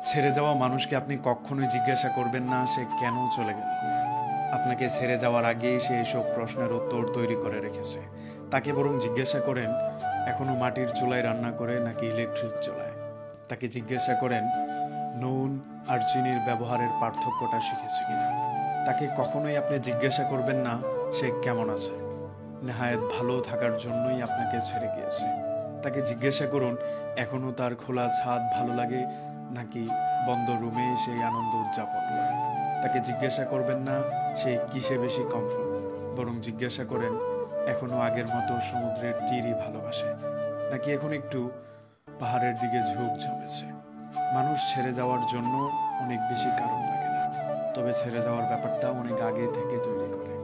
ছেড়ে যাওয়া মানুষকে আপনি কখনোই জিজ্ঞাসা করবেন না সে কেন চলে গেল। আপনাকে ছেড়ে যাওয়ার আগেই সে এসব প্রশ্নের উত্তর তৈরি করে রেখেছে। তাকে বরং জিজ্ঞাসা করেন এখনো মাটির চুলায় রান্না করে নাকি ইলেকট্রিক চুলায়। তাকে জিজ্ঞাসা করেন নুন আর চিনির ব্যবহারের পার্থক্যটা শিখেছে কিনা। তাকে কখনোই আপনি জিজ্ঞাসা করবেন না সে কেমন আছে। নেহায়েত ভালো থাকার জন্যই আপনাকে ছেড়ে গিয়েছে। তাকে জিজ্ঞাসা করুন এখনো তার খোলা ছাদ ভালো লাগে নাকি বন্ধ রুমে সেই আনন্দ উদযাপন করে। তাকে জিজ্ঞাসা করবেন না সে কিসে বেশি কমফোর্ট, বরং জিজ্ঞাসা করেন এখনো আগের মতো সমুদ্রের তীরই ভালোবাসে নাকি এখন একটু পাহাড়ের দিকে ঝোঁক জমেছে। মানুষ ছেড়ে যাওয়ার জন্য অনেক বেশি কারণ লাগে না, তবে ছেড়ে যাওয়ার ব্যাপারটা অনেক আগে থেকে তৈরি করে।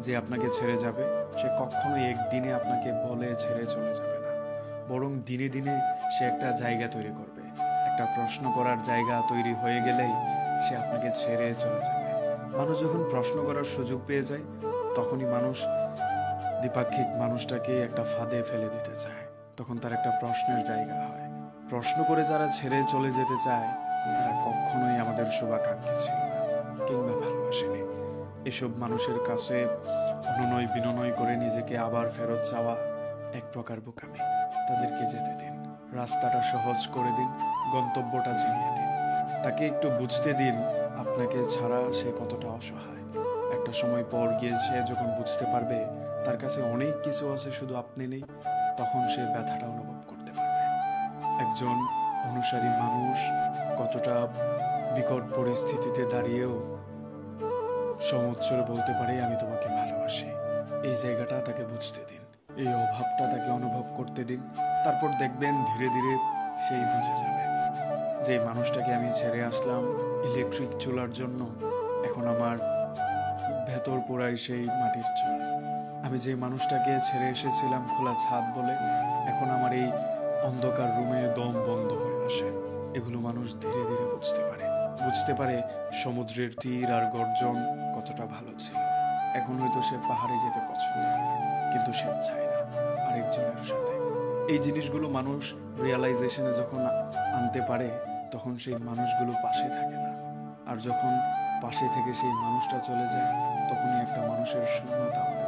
যে আপনাকে ছেড়ে যাবে সে কখনোই একদিনে আপনাকে বলে ছেড়ে চলে যাবে না, বরং দিনে দিনে সে একটা জায়গা তৈরি করবে। একটা প্রশ্ন করার জায়গা তৈরি হয়ে গেলেই সে আপনাকে ছেড়ে চলে যাবে। মানুষ যখন প্রশ্ন করার সুযোগ পেয়ে যায় তখনই মানুষ দ্বিপাক্ষিক মানুষটাকে একটা ফাঁদে ফেলে দিতে চায়। তখন তার একটা প্রশ্নের জায়গা হয়। প্রশ্ন করে যারা ছেড়ে চলে যেতে চায় তারা কখনোই আমাদের শুভাকাঙ্ক্ষী ছিল না কিংবা ভালোবাসেনি। এসব মানুষের কাছে অনুনয় বিনয় করে নিজেকে আবার ফেরত চাওয়া এক প্রকার বোকামি। তাদেরকে যেতে দিন, রাস্তাটা সহজ করে দিন, গন্তব্যটা চিনিয়ে দিন। তাকে একটু বুঝতে দিন আপনাকে ছাড়া সে কতটা অসহায়। একটা সময় পর গিয়ে সে যখন বুঝতে পারবে তার কাছে অনেক কিছু আছে শুধু আপনি নেই, তখন সে ব্যথাটা অনুভব করতে পারবে। একজন অনুসারী মানুষ কতটা বিকট পরিস্থিতিতে দাঁড়িয়েও সমুচ্চরে বলতে পারে আমি তোমাকে ভালোবাসি। এই জায়গাটা তাকে বুঝতে দিন, এই অভাবটা তাকে অনুভব করতে দিন। তারপর দেখবেন ধীরে ধীরে সেই বুঝে যাবে যে মানুষটাকে আমি ছেড়ে আসলাম ইলেকট্রিক চুলার জন্য, এখন আমার ভেতর পোড়াই সেই মাটির চুলা। আমি যে মানুষটাকে ছেড়ে এসেছিলাম খোলা ছাদ বলে, এখন আমার এই অন্ধকার রুমে দম বন্ধ হয়ে আসে। এগুলো মানুষ ধীরে ধীরে বুঝতে পারে সমুদ্রের তীর আর গর্জন কতটা ভালো ছিল। এখন হয়তো সে পাহাড়ে যেতে পছন্দ করে, কিন্তু সে চায় না আরেকজনের সাথে। এই জিনিসগুলো মানুষ রিয়ালাইজেশনে যখন আনতে পারে তখন সেই মানুষগুলো পাশে থাকে না। আর যখন পাশে থেকে সেই মানুষটা চলে যায় তখনই একটা মানুষের শূন্যতা আমাদের